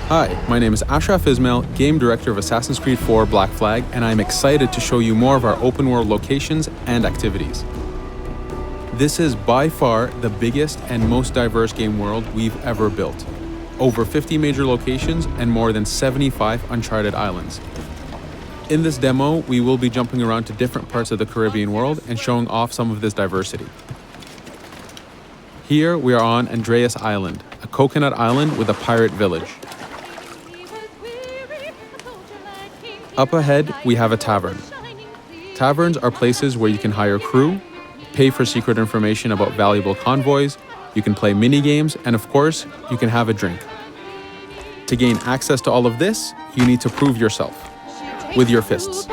Hi, my name is Ashraf Ismail, Game Director of Assassin's Creed 4 Black Flag, and I'm excited to show you more of our open world locations and activities. This is by far the biggest and most diverse game world we've ever built. Over 50 major locations and more than 75 uncharted islands. In this demo, we will be jumping around to different parts of the Caribbean world and showing off some of this diversity. Here we are on Andreas Island, a coconut island with a pirate village. Up ahead, we have a tavern. Taverns are places where you can hire crew, pay for secret information about valuable convoys, you can play mini-games, and of course, you can have a drink. To gain access to all of this, you need to prove yourself with your fists.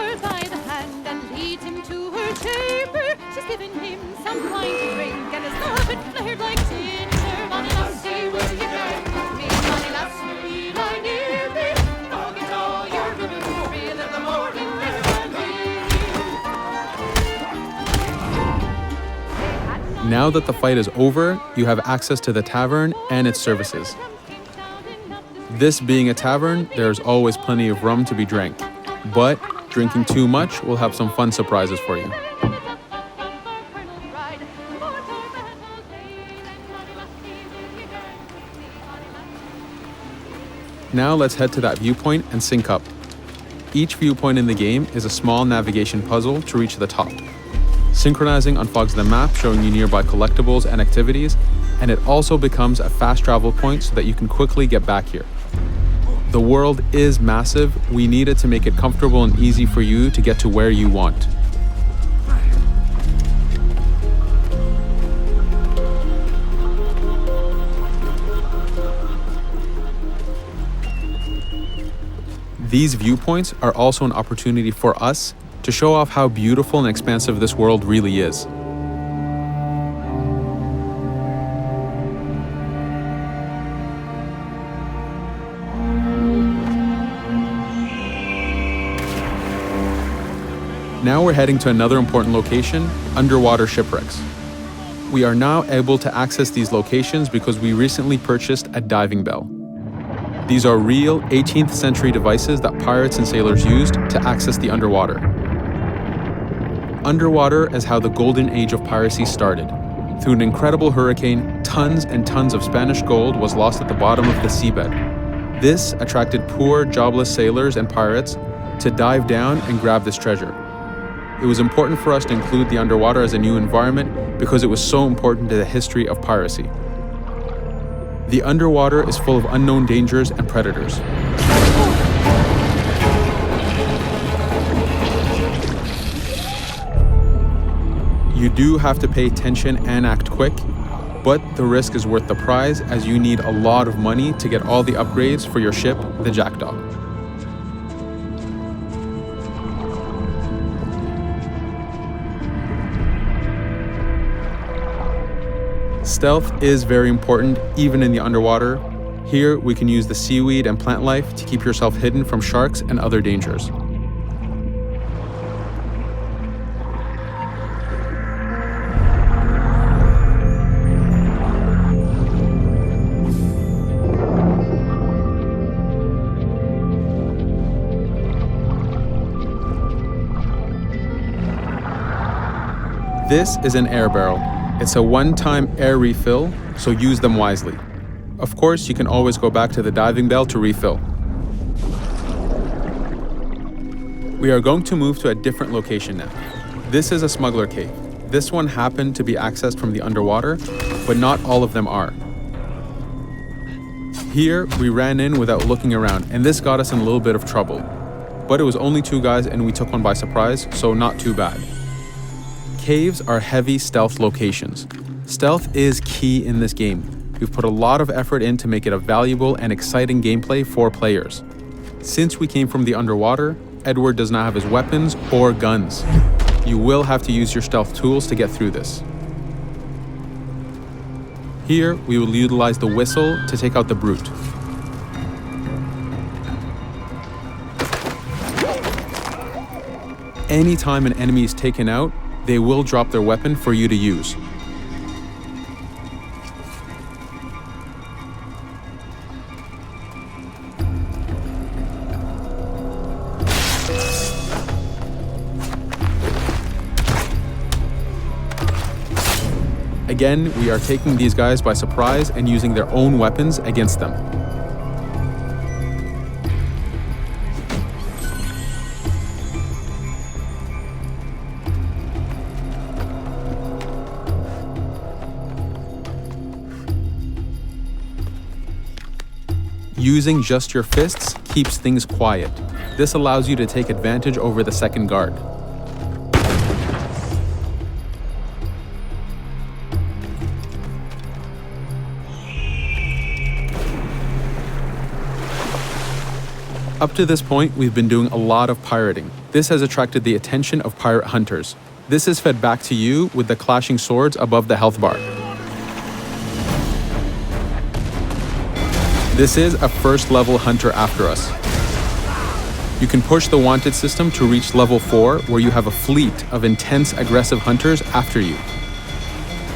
Now that the fight is over, you have access to the tavern and its services. This being a tavern, there's always plenty of rum to be drank, but drinking too much will have some fun surprises for you. Now let's head to that viewpoint and sync up. Each viewpoint in the game is a small navigation puzzle to reach the top. Synchronizing unfogs the map, showing you nearby collectibles and activities, and it also becomes a fast travel point so that you can quickly get back here. The world is massive. We needed to make it comfortable and easy for you to get to where you want. These viewpoints are also an opportunity for us to show off how beautiful and expansive this world really is. Now we're heading to another important location, underwater shipwrecks. We are now able to access these locations because we recently purchased a diving bell. These are real 18th century devices that pirates and sailors used to access the underwater. Underwater is how the golden age of piracy started. Through an incredible hurricane, tons and tons of Spanish gold was lost at the bottom of the seabed. This attracted poor, jobless sailors and pirates to dive down and grab this treasure. It was important for us to include the underwater as a new environment because it was so important to the history of piracy. The underwater is full of unknown dangers and predators. You do have to pay attention and act quick, but the risk is worth the prize as you need a lot of money to get all the upgrades for your ship, the Jackdaw. Stealth is very important, even in the underwater. Here, we can use the seaweed and plant life to keep yourself hidden from sharks and other dangers. This is an air barrel. It's a one-time air refill, so use them wisely. Of course, you can always go back to the diving bell to refill. We are going to move to a different location now. This is a smuggler cave. This one happened to be accessed from the underwater, but not all of them are. Here, we ran in without looking around, and this got us in a little bit of trouble. But it was only 2 guys and we took one by surprise, so not too bad. Caves are heavy stealth locations. Stealth is key in this game. We've put a lot of effort in to make it a valuable and exciting gameplay for players. Since we came from the underwater, Edward does not have his weapons or guns. You will have to use your stealth tools to get through this. Here, we will utilize the whistle to take out the brute. Anytime an enemy is taken out, they will drop their weapon for you to use. Again, we are taking these guys by surprise and using their own weapons against them. Using just your fists keeps things quiet. This allows you to take advantage over the second guard. Up to this point, we've been doing a lot of pirating. This has attracted the attention of pirate hunters. This is fed back to you with the clashing swords above the health bar. This is a first level hunter after us. You can push the wanted system to reach level 4, where you have a fleet of intense aggressive hunters after you.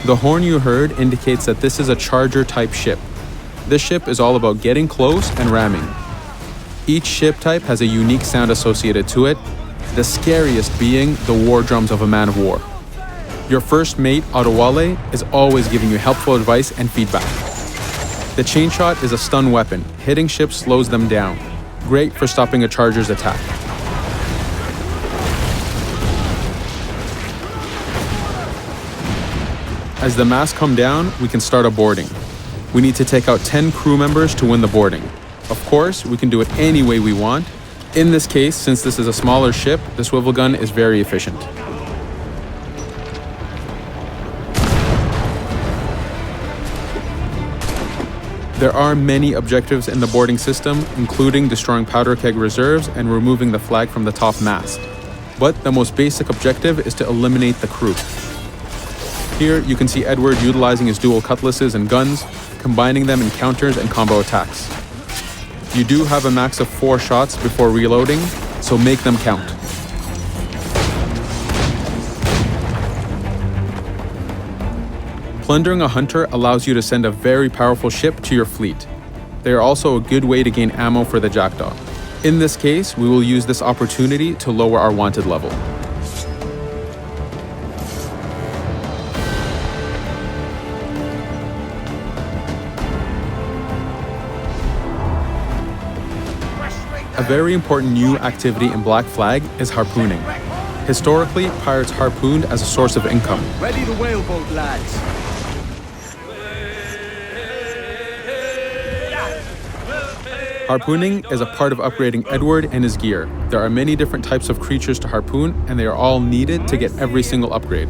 The horn you heard indicates that this is a charger type ship. This ship is all about getting close and ramming. Each ship type has a unique sound associated to it, the scariest being the war drums of a man of war. Your first mate, Adewale, is always giving you helpful advice and feedback. The chain shot is a stun weapon. Hitting ships slows them down. Great for stopping a charger's attack. As the masts come down, we can start a boarding. We need to take out 10 crew members to win the boarding. Of course, we can do it any way we want. In this case, since this is a smaller ship, the swivel gun is very efficient. There are many objectives in the boarding system, including destroying powder keg reserves and removing the flag from the top mast. But the most basic objective is to eliminate the crew. Here you can see Edward utilizing his dual cutlasses and guns, combining them in counters and combo attacks. You do have a max of 4 shots before reloading, so make them count. Plundering a hunter allows you to send a very powerful ship to your fleet. They are also a good way to gain ammo for the Jackdaw. In this case, we will use this opportunity to lower our wanted level. A very important new activity in Black Flag is harpooning. Historically, pirates harpooned as a source of income. Ready the whaleboat, lads. Harpooning is a part of upgrading Edward and his gear. There are many different types of creatures to harpoon, and they are all needed to get every single upgrade.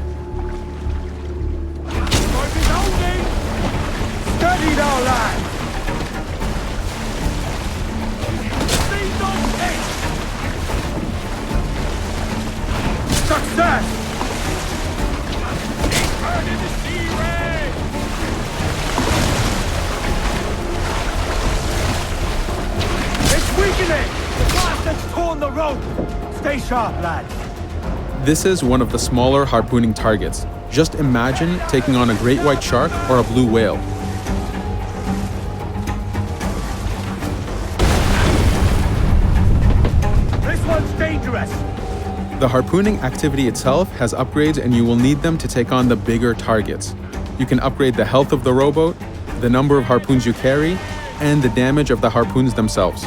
Steady now, lads. Success! It's weakening! The blast has torn the rope! Stay sharp, lads. This is one of the smaller harpooning targets. Just imagine taking on a great white shark or a blue whale. This one's dangerous! The harpooning activity itself has upgrades, and you will need them to take on the bigger targets. You can upgrade the health of the rowboat, the number of harpoons you carry, and the damage of the harpoons themselves.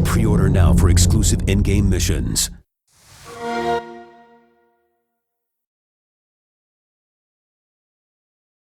Pre-order now for exclusive in-game missions.